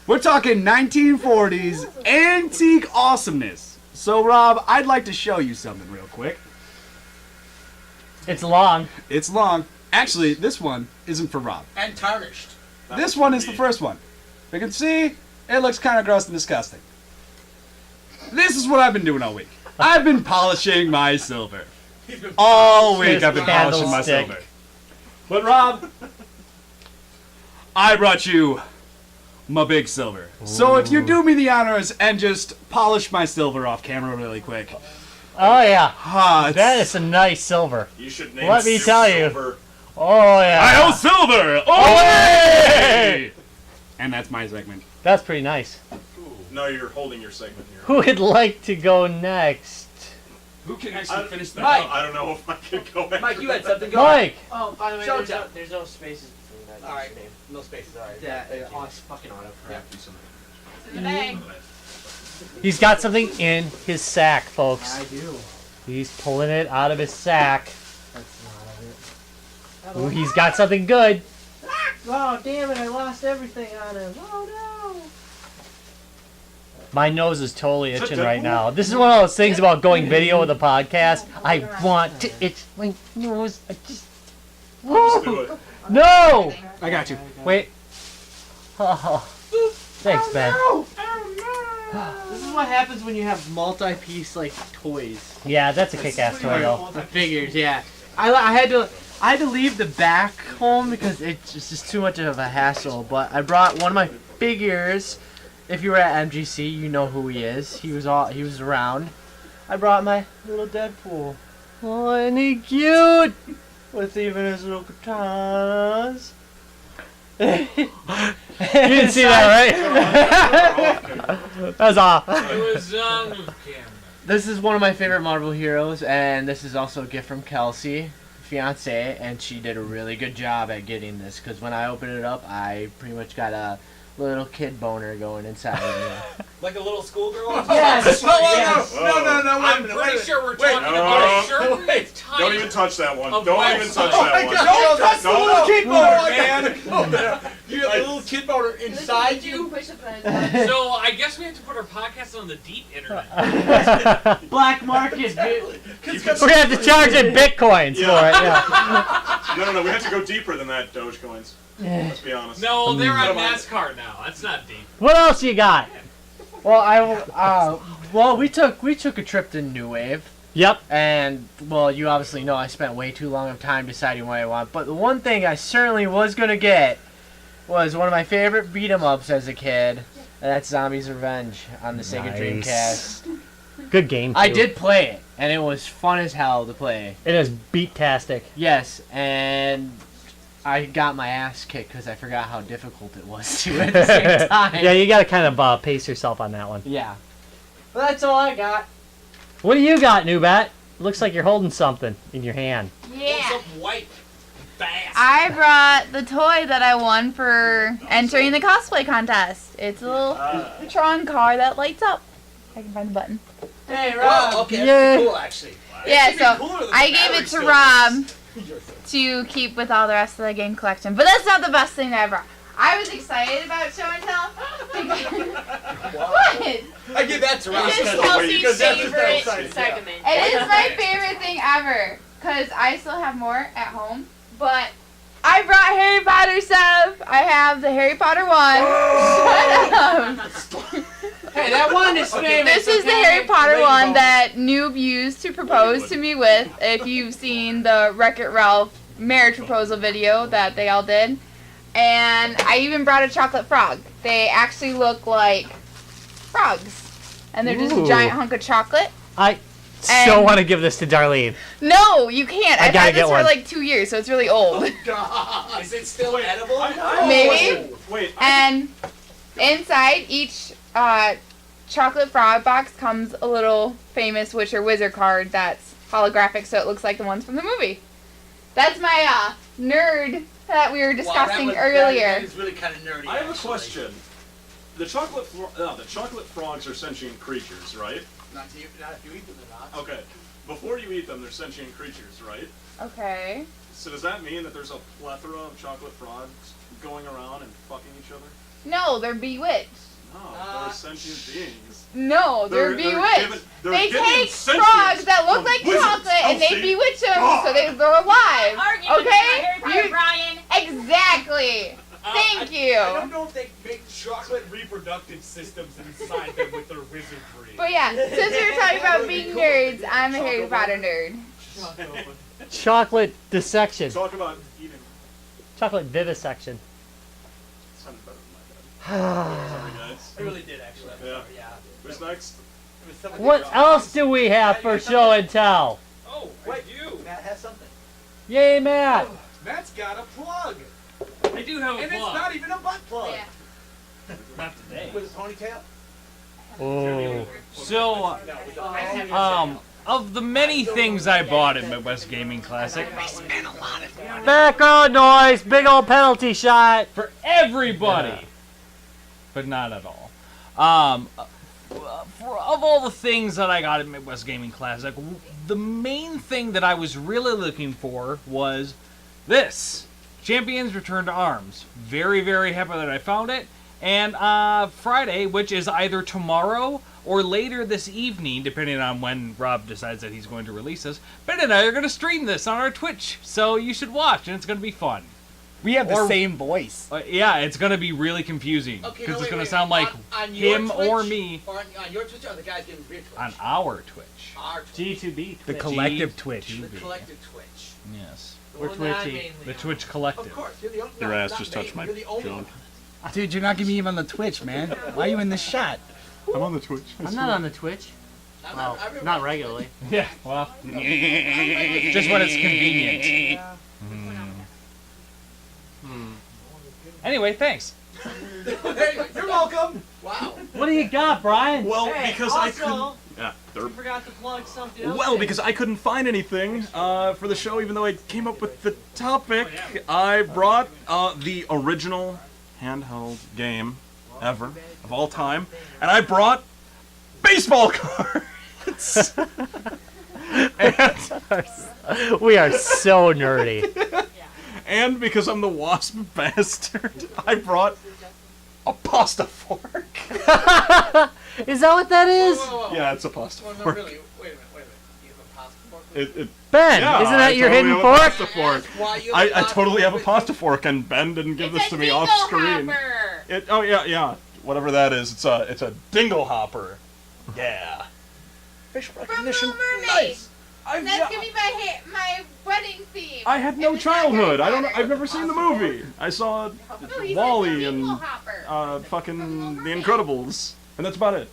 We're talking 1940s antique awesomeness. So, Rob, I'd like to show you something real quick. It's long. It's long. Actually, this one isn't for Rob. and tarnished. This one is the first one. You can see, it looks kind of gross and disgusting. This is what I've been doing all week. I've been polishing my silver. All week I've been polishing my Candlestick. silver. But Rob, I brought you my big silver. So if you do me the honors and just polish my silver off camera really quick. Oh, yeah. Ah, That is some nice silver. You should name Let me Soup tell you. Silver. Oh yeah. I owe silver. Away! And that's my segment. That's pretty nice. No, you're holding your segment here. Who would like to go next? Who can actually finish that? Mike. I don't know if I can go after Mike, you had that. something going. Mike. Oh, by the way, Shout there's out. there's no spaces between that. All right, no spaces. All right. Yeah, Thank you. it's fucking autocorrect. It's in the bag. He's got something in his sack, folks. I do. He's pulling it out of his sack. That's not it. Ooh, he's got something good. Oh, damn it, I lost everything on him. Oh, no. My nose is totally Is that itching right Deadpool? now. This is one of those things about going video with a podcast. I want to itch my nose. I just. Let's do it. No! I got you. Wait. Oh. Thanks, Ben. This is what happens when you have multi-piece, like, toys. Yeah, that's a kick-ass toy, though. The figures, yeah. I had to leave the back home because it's just too much of a hassle. But I brought one of my figures. If you were at MGC, you know who he is. He was around. I brought my little Deadpool. Oh, isn't he cute? With even his little katanas. You didn't see that, right? That was off. It was This is one of my favorite Marvel heroes, and this is also a gift from Kelsey, fiance, and she did a really good job at getting this. Because when I opened it up, I pretty much got a little kid boner going inside of me. Like a little schoolgirl? Yes. Yes. No, I'm pretty sure we're talking about a certain type. Don't even touch that one. Of Don't even website. touch Oh that my one. God. Don't touch the No. little kid boner, No. man. You have a little kid boner inside you? So I guess we have to put our podcast on the deep internet. Black market, dude. We're gonna have to charge in bitcoins for it. Yeah. No. We have to go deeper than that, Dogecoins. Let's be honest. No, they're on Come on. NASCAR now. That's not deep. What else you got? Well, we took a trip to New Wave. Yep. And, well, you obviously know I spent way too long of time deciding what I want. But the one thing I certainly was going to get was one of my favorite beat-em-ups as a kid. And that's Zombie's Revenge on the Sega Nice. Dreamcast. Good game. I too. did play it, and it was fun as hell to play. It is beat-tastic. Yes, and I got my ass kicked because I forgot how difficult it was to at the same time. Yeah, you gotta kind of pace yourself on that one. Yeah. But that's all I got. What do you got, Noobat? Looks like you're holding something in your hand. Yeah. Some white bass. I brought the toy that I won for entering the cosplay contest. It's a little Tron car that lights up. I can find the button. Hey, Rob. Oh, okay, Yay. that's cool, actually. Yeah, It's even so cooler than I the gave it battery to still Rob is. to keep with all the rest of the game collection. But that's not the best thing that I brought. I was excited about show and tell. What? I give that to Rob. It is because that's just favorite outside. segment. It is my favorite thing ever. Because I still have more at home. But I brought Harry Potter stuff. I have the Harry Potter one. Shut up. Hey, that one is famous. This is the Harry Potter one that Noob used to propose to me with. If you've seen the Wreck-It Ralph marriage proposal video that they all did. And I even brought a chocolate frog. They actually look like frogs. And they're just a Ooh. giant hunk of chocolate. I so And- want to give this to Darlene. No, you can't. I I've gotta had this get for one. like 2 years, so it's really old. God. Is it still edible? Maybe. Wait. And inside each chocolate frog box comes a little famous Witch or Wizard card that's holographic, so it looks like the ones from the movie. That's my nerd that we were discussing earlier. That is really kind of nerdy. I have a actually. question. The chocolate frogs are sentient creatures, right? Not if you eat them or not. Okay. Before you eat them, they're sentient creatures, right? Okay. So does that mean that there's a plethora of chocolate frogs going around and fucking each other? No, they're bewitched. No, they're sentient beings. No, they're bewitched. They take frogs that look like chocolate and they bewitch them so they're alive. Okay? Brian. Exactly. Thank you. I don't know if they make chocolate reproductive systems inside them with their wizardry. But yeah, since we were talking about being nerds, I'm a Harry Potter nerd. Chocolate dissection. Talk about eating. Chocolate vivisection. Sounded better than my dad. Sorry, guys. I really did, actually. Yeah. Yeah. Who's next? It was somebody What wrong. else do we have for show and tell? Oh, Wait, I do. Matt has something. Yay, Matt! Matt's got a plug. I do have a And plug. it's not even a butt plug. Yeah. Not today. With a ponytail? Oh. So, of the many things I bought at Midwest Gaming Classic, Background noise, big old penalty shot. for everybody, but not at all. Of all the things that I got at Midwest Gaming Classic, the main thing that I was really looking for was this. Champions Return to Arms. Very, very happy that I found it. And Friday, which is either tomorrow or later this evening, depending on when Rob decides that he's going to release this, Ben and I are going to stream this on our Twitch. So you should watch, and it's going to be fun. We have the same voice. Yeah, it's going to be really confusing. Because it's going to sound like on your him Twitch, or me Or on your Twitch or the guys getting Twitch? on our Twitch. Our Twitch. G2B Twitch. The collective Twitch. The collective Twitch. Yes. The We're one that I Twitchy. mainly The own. Twitch Of Collective. course, you're the only. Your no, ass not just main, touched my You're the only junk. one. Dude, you're not giving me even on the Twitch, man. Why are you in this shot? I'm on the Twitch. I'm not on the Twitch. I'm Well, I remember- not regularly. Yeah, well, just when it's convenient. Anyway, thanks. Anyway, you're welcome. Wow. What do you got, Brian? Well, Hey, because I also, couldn't. Yeah, You forgot to plug something else. well, because I couldn't find anything for the show, even though I came up with the topic, I brought the original handheld game ever of all time, and I brought baseball cards. We are so nerdy. And because I'm the wasp bastard, I brought a pasta fork. Is that what that is? Whoa. Yeah, it's a pasta Well, no, fork. really. Wait a minute. You have a pasta fork? Ben, Yeah, isn't that I your totally hidden have a fork? pasta fork. Why you have a I pasta totally have a fork? pasta fork, and Ben didn't give this It's a to me off dingle screen. hopper. Oh yeah, whatever that is. It's a dingle hopper. Yeah. Facial From recognition. Little Mermaid. Nice. That's gonna be my wedding theme. I had no And the Tiger childhood. I don't. Butter. I've never seen the movie. I saw No, he's Wall-E a dingle and hopper. fucking From The Mermaid. Incredibles, and that's about it.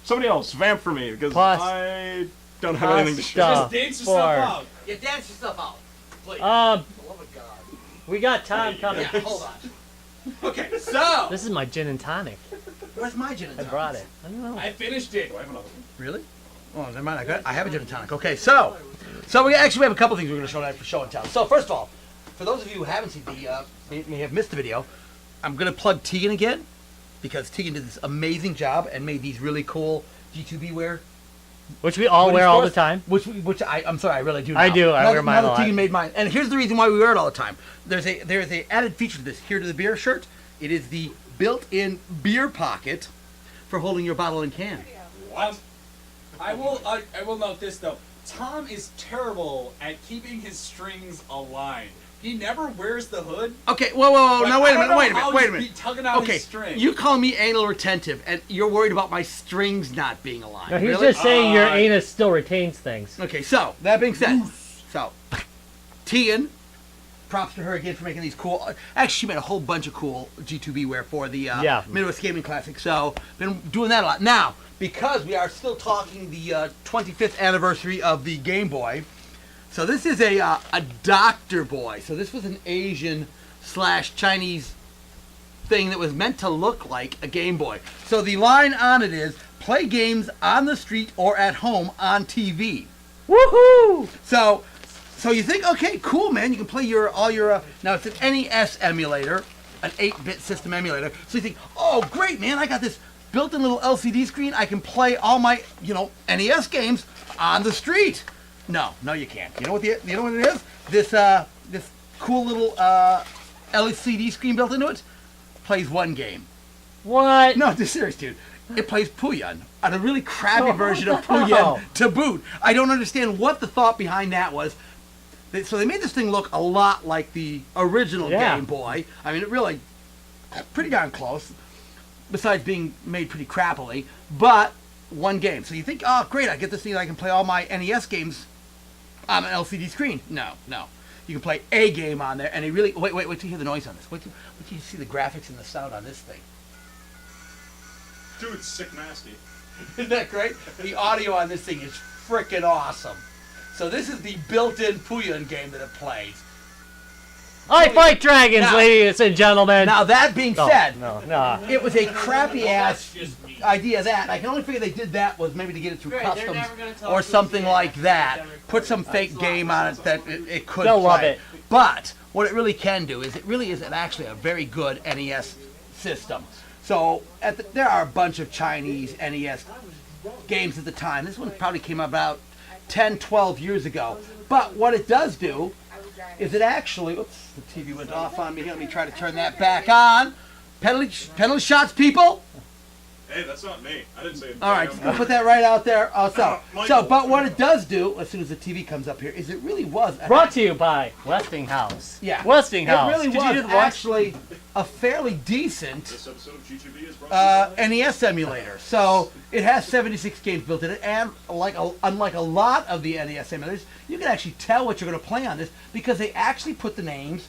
Somebody else, vamp for me because Plus- I don't have anything to share. Pasta. Just dance yourself Fork. out. Yeah, dance yourself out. Please. For Um, the love of God. we got Tom coming. Yeah, hold on. Okay, so. This is my gin and tonic. Where's my gin and I tonic? brought it. I don't know. I finished it. Really? Oh, never mind. I have a gin and tonic. Okay, so we actually have a couple things we're going to show tonight for show and tell. So first of all, for those of you who haven't seen may have missed the video, I'm going to plug Tegan again because Tegan did this amazing job and made these really cool G2B wear. Which we all hoodies wear all for the us, time. Which I'm sorry, I really do. I now. do. I Now wear that- mine now a that lot. Tegan made mine, and here's the reason why we wear it all the time. There's a added feature to this. Here to the beer shirt. It is the built-in beer pocket for holding your bottle and can. I will note this though. Tom is terrible at keeping his strings aligned. He never wears the hood. Okay, whoa, Like, now wait I a don't minute, know wait a how minute, wait a he's minute. tugging out Okay, his string. you call me anal retentive, and you're worried about my strings not being aligned. No, he's really? just saying your anus still retains things. Okay, so that being said, so Tegan, props to her again for making these cool. Actually, she made a whole bunch of cool G2B wear for the Yeah. Midwest Gaming Classic. So been doing that a lot. Now, because we are still talking the 25th anniversary of the Game Boy, so this is a Dr. Boy. So this was an Asian/Chinese thing that was meant to look like a Game Boy. So the line on it is play games on the street or at home on TV. Woohoo! So you think, okay, cool, man. You can play all your. Now it's an NES emulator, an 8-bit system emulator. So you think, oh, great, man. I got this built-in little LCD screen. I can play all my, NES games on the street. No, you can't. You know what it is? This cool little LCD screen built into it plays one game. What? No, this serious, dude. It plays Puyan, a really crappy version of no. Puyan to boot. I don't understand what the thought behind that was. So they made this thing look a lot like the original Yeah. Game Boy. I mean, it really pretty darn close. Besides being made pretty crappily, but one game. So you think, oh, great, I get this thing. I can play all my NES games on an LCD screen. No. You can play a game on there, and it really wait till you hear the noise on this. Wait till you see the graphics and the sound on this thing. Dude, it's sick nasty. Isn't that great? The audio on this thing is freaking awesome. So this is the built-in Puyan game that it plays. I fight dragons, Now- ladies and gentlemen. Now that being No, said, no. it was a crappy ass idea that I can only figure they did that was maybe to get it through customs or something like that. Put some fake game on it that it could They'll play. love it. But what it really can do is it really is actually a very good NES system. So there are a bunch of Chinese NES games at the time. This one probably came about 10, 12 years ago. But what it does do is it actually, oops, the TV went off on me. Let me try to turn that back on. Penalty shots, people. Hey, that's not me. I didn't say it. All right, we'll put that right out there. Michael. But what it does do, as soon as the TV comes up here, is it really was Brought to you by Westinghouse. Yeah, Westinghouse. It really Did you do was the voice? actually a fairly decent This episode of GTV is brought to you by NES emulator. So it has 76 games built in it, and unlike a lot of the NES emulators, you can actually tell what you're going to play on this because they actually put the names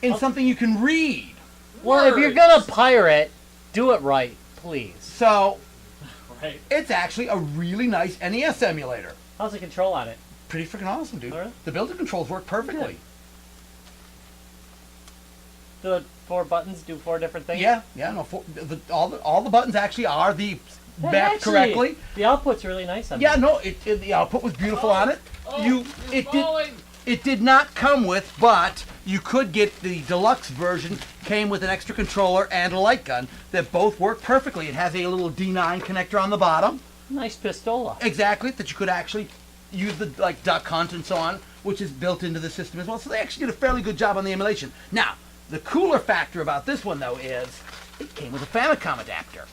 in something you can read. Well, if you're gonna pirate, do it right, please. So Right. it's actually a really nice NES emulator. How's the control on it? Pretty freaking awesome, dude. All right. The built-in controls work perfectly. The 4 buttons do 4 different things? Yeah, no, all the buttons actually are the mapped Actually, correctly. The output's really nice on Yeah, it. no, the output was beautiful on it. It did not come with, but you could get the deluxe version. Came with an extra controller and a light gun that both work perfectly. It has a little D9 connector on the bottom. Nice pistola. Exactly, that you could actually use the duck hunt and so on, which is built into the system as well. So they actually did a fairly good job on the emulation. Now, the cooler factor about this one though is it came with a Famicom adapter.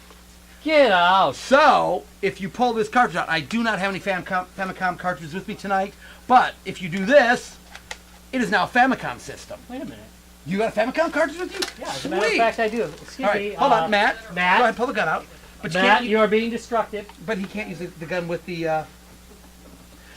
Get out. So, if you pull this cartridge out, I do not have any Famicom cartridges with me tonight, but if you do this, it is now a Famicom system. Wait a minute. You got a Famicom cartridge with you? Yeah, as a Sweet. matter of fact, I do. Excuse All right, me. hold on, Matt. Go Matt. ahead, pull the gun out. But you Matt, can't, you are being destructive. but he can't use the gun with the.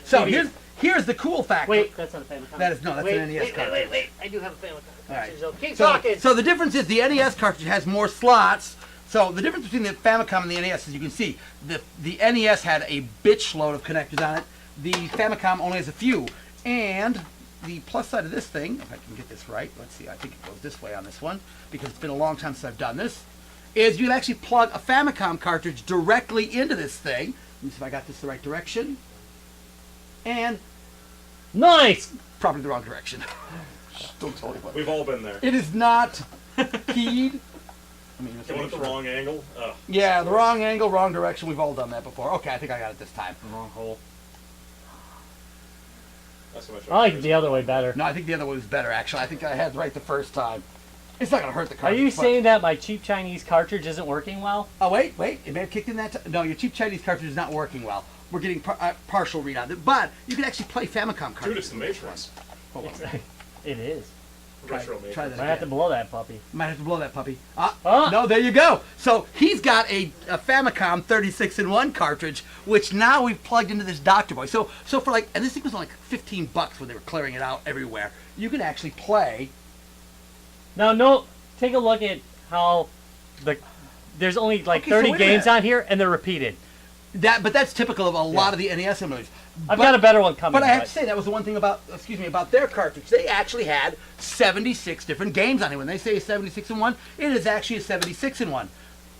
So Maybe. here's the cool factor. Wait, that's not a Famicom. That's an NES cartridge. Wait. I do have a Famicom. All right. So keep So, talking. so the difference is the NES cartridge has more slots. So the difference between the Famicom and the NES, as you can see, the NES had a bitch load of connectors on it. The Famicom only has a few. And the plus side of this thing, if I can get this right, let's see, I think it goes this way on this one, because it's been a long time since I've done this, is you can actually plug a Famicom cartridge directly into this thing. Let me see if I got this the right direction. And Nice. probably the wrong direction. Don't tell anybody. We've all been there. It is not keyed. I mean, Going at the wrong angle. Oh. Yeah, the wrong angle, wrong direction. We've all done that before. Okay, I think I got it this time. Wrong hole. That's how much I like the other way better. No, I think the other one was better, actually. I think I had it right the first time. It's not going to hurt the Are cartridge. you but- saying that my cheap Chinese cartridge isn't working well? Oh, wait. It may have kicked in that time. No, your cheap Chinese cartridge is not working well. We're getting partial read on it. But you can actually play Famicom Dude, cartridges. it's the Matrix. Hold on. It is. Retro Matrix. Try that I have to again. blow that puppy. Might have to blow that puppy. Ah. No, there you go. So he's got a Famicom 36-in-1 cartridge, which now we've plugged into this Dr. Boy. So for like, and this thing was like $15 when they were clearing it out everywhere. You can actually play. Now, no, take a look at how there's only like Okay, so 30 wait a games minute. on here, and they're repeated. But that's typical of a lot of the NES emulators. I've got a better one coming. But I have to say, that was the one thing about their cartridge. They actually had 76 different games on it. When they say 76-in-1, it is actually a 76-in-1.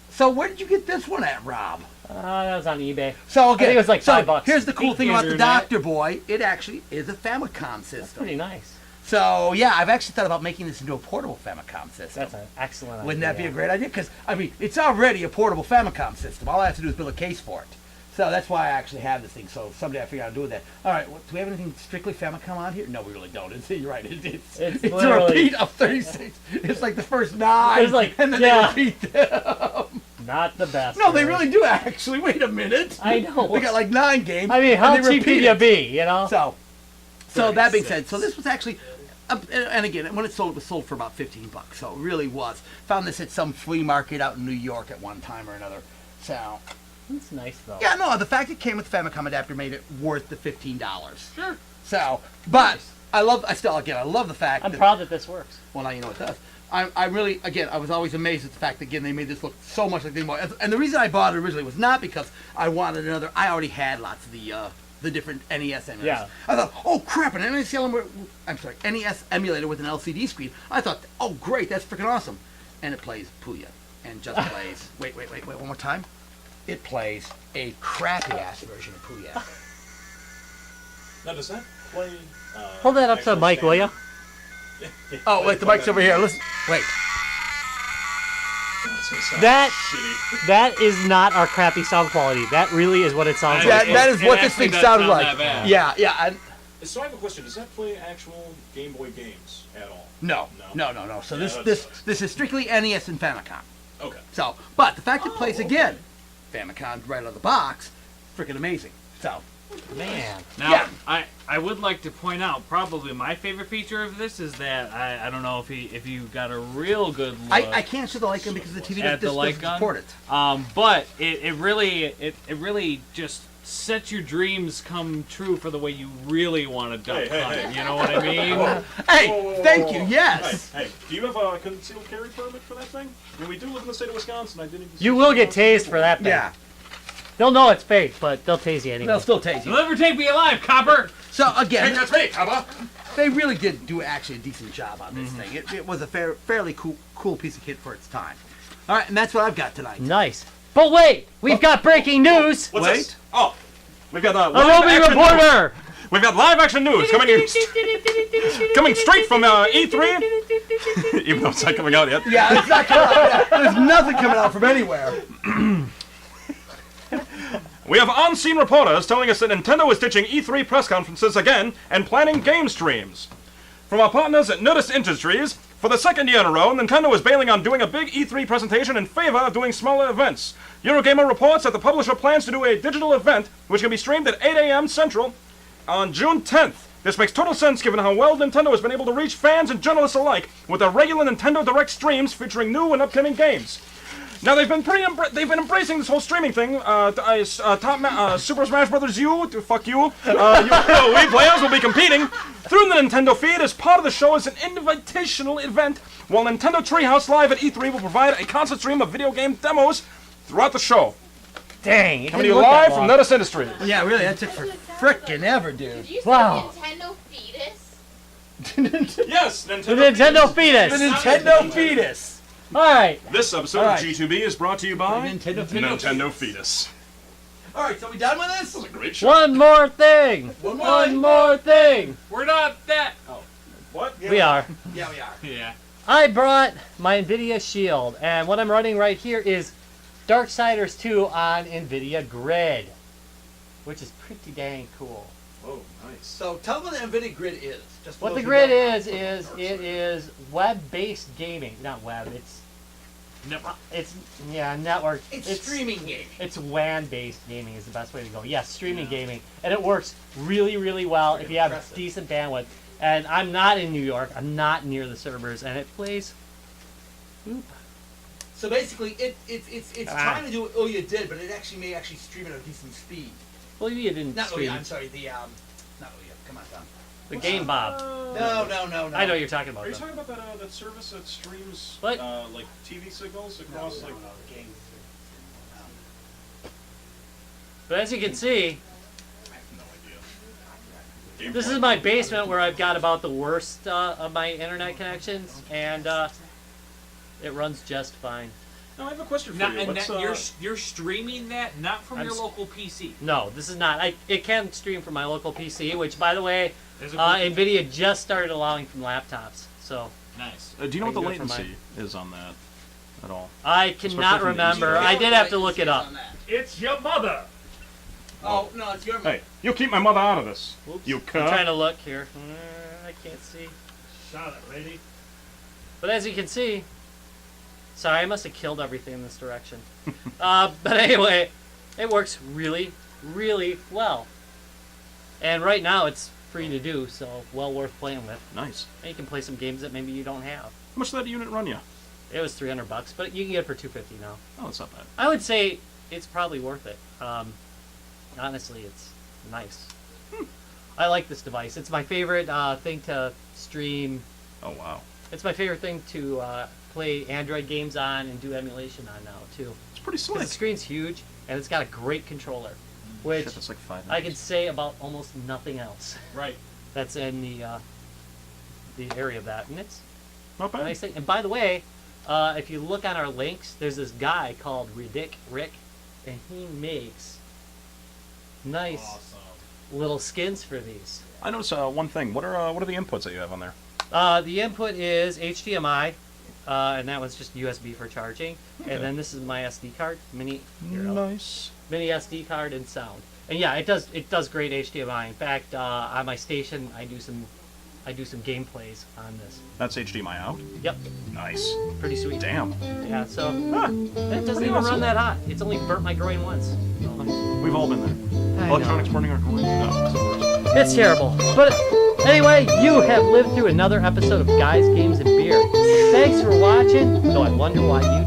So where did you get this one at, Rob? That was on eBay. So I think it was like $5. Here's the cool thing about the internet. Dr. Boy. It actually is a Famicom system. That's pretty nice. So yeah, I've actually thought about making this into a portable Famicom system. That's an excellent Wouldn't idea. that be a great idea? Because, I mean, it's already a portable Famicom system. All I have to do is build a case for it. So that's why I actually have this thing. So someday I figure out how to do with that. All right, do we have anything strictly Famicom on here? No, we really don't. You're right. It's a literally- repeat of 36. It's like the first 9, There's like- and then yeah. they repeat them. Not the best. No, they really do actually. Wait a minute. I know. They got like 9 games. I mean, how and they cheap can repeat you it. be, you know? So that being said, so this was actually, and again, when it was sold for about $15. So it really was. Found this at some flea market out in New York at one time or another. So It's nice, though. yeah, no, the fact it came with the Famicom adapter made it worth the $15. Sure. So, but I love the fact. I'm proud that this works. Well, now you know it does. I really, again, I was always amazed at the fact that, again, they made this look so much like Game Boy. And the reason I bought it originally was not because I wanted another. I already had lots of the the different NES emulators. Yeah. I thought, oh crap, an NES emulator with an LCD screen. I thought, oh great, that's freaking awesome. And it plays Puya. And just plays, wait, one more time. It plays a crappy ass version of Puya. Now, does that play? Hold that up to the mic, will you? Oh, wait, the mic's over here. Listen, wait. That is not our crappy sound quality. That really is what it sounds like. That is what this thing sounded like. Yeah. So I have a question. Does that play actual Game Boy games at all? No. So this is strictly NES and Famicom. Okay. So, but the fact it plays again, Famicom right out of the box, freaking amazing. So, man. Now, I would like to point out probably my favorite feature of this is that I don't know if you got a real good look. I can't show the light gun because the TV doesn't support it. But it really just sets your dreams come true for the way you really want to duck hunt. You know what I mean? Thank you. Yes. Hey, do you have a concealed carry permit for that thing? I mean, we do live in the state of Wisconsin. I didn't even. You will get tased for that thing. Yeah. They'll know it's fake, but they'll tase you anyway. They'll still tase you. Deliver take me alive, copper! So again, that's me, copper. They really did do actually a decent job on this thing. It was a fairly cool piece of kit for its time. All right, and that's what I've got tonight. Nice. But wait, we've got breaking news. What's this? Oh, we've got a roving reporter. We've got live action news coming straight from E3. Even though it's not coming out yet. Yeah, it's not coming out yet. There's nothing coming out from anywhere. We have on-scene reporters telling us that Nintendo is ditching E3 press conferences again and planning game streams. From our partners at Nerdist Industries, for the second year in a row, Nintendo is bailing on doing a big E3 presentation in favor of doing smaller events. Eurogamer reports that the publisher plans to do a digital event, which can be streamed at 8 a.m. Central on June 10th. This makes total sense given how well Nintendo has been able to reach fans and journalists alike with their regular Nintendo Direct streams featuring new and upcoming games. Now they've been embracing this whole streaming thing. Super Smash Bros. U, fuck you. Wii players will be competing through the Nintendo feed as part of the show as an invitational event, while Nintendo Treehouse Live at E3 will provide a constant stream of video game demos throughout the show. Dang, coming to you live from Nerdist Industries. Yeah, really, that took for frickin' ever, dude. Did you say Nintendo Fetus? Yes, The Nintendo Fetus. The Nintendo Fetus. Alright. This episode of G2B is brought to you by Nintendo Fetus. Alright, so we done with this? That was a great show. One more thing. One more thing. We're not that. Oh, what? Yeah, we are. Yeah, we are. Yeah. I brought my NVIDIA Shield, and what I'm running right here is Darksiders 2 on NVIDIA Grid, which is pretty dang cool. Oh, nice. So tell them what the NVIDIA Grid is. Just what the Grid is it is web-based gaming. Not web, network. Network. It's streaming gaming. It's WAN-based gaming is the best way to go. Yes, streaming gaming. And it works really, really well if you have decent bandwidth. And I'm not in New York. I'm not near the servers, and it plays. Oop. So basically, it's trying to do what Ouya did, but it may stream at a decent speed. Well, you didn't Not stream. Ouya, I'm sorry, not Ouya. Come on, Tom. The Game Bob. No. I know what you're talking about. Are you though. talking about that service that streams What? like TV signals across the game. But as you can see, I have no idea. this is my basement where I've got about the worst of my internet connections, and it runs just fine. Now I have a question for Not, you. and What's, you're streaming that not from your local PC. No, this is not. It can stream from my local PC, which, by the way, There's a NVIDIA just started allowing from laptops. So nice. do you know what the I can do it for latency is on that at all? I cannot remember. I did have to look it up. It's your mother. Oh, no, it's your Hey, you keep my mother out of this. Oops. You I'm cunt. trying to look here. I can't see. Shut it, lady. But as you can see, sorry, I must have killed everything in this direction. But anyway, it works really, really well. And right now it's free to do, so well worth playing with. Nice. And you can play some games that maybe you don't have. How much did that unit run you? It was $300, but you can get it for $250 now. Oh, that's not bad. I would say it's probably worth it. Honestly, it's nice. I like this device. It's my favorite thing to stream. Oh, wow. It's my favorite thing to play Android games on and do emulation on now, too. It's pretty 'Cause slick. the screen's huge, and it's got a great controller. which Shit, that's like 5 I could say about almost nothing else Right. that's in the area of that, and it's Not a bad. nice thing. And by the way, if you look on our links, there's this guy called Rick, and he makes nice little skins for these. I noticed one thing. What are the inputs that you have on there? The input is HDMI, and that one's just USB for charging. Okay. And then this is my SD card, mini Nice. mini SD card and sound. And yeah, it does great HDMI. In fact, on my station, I do some gameplays on this. That's HDMI out. Yep, Nice. pretty sweet. Damn. Yeah, so it doesn't Pretty even awesome. run that hot. It's only burnt my groin once. We've all been there. I Electronics burning our groin. No. It's terrible. But anyway, you have lived through another episode of Guys, Games, and Beer. Thanks for watching, though I wonder why you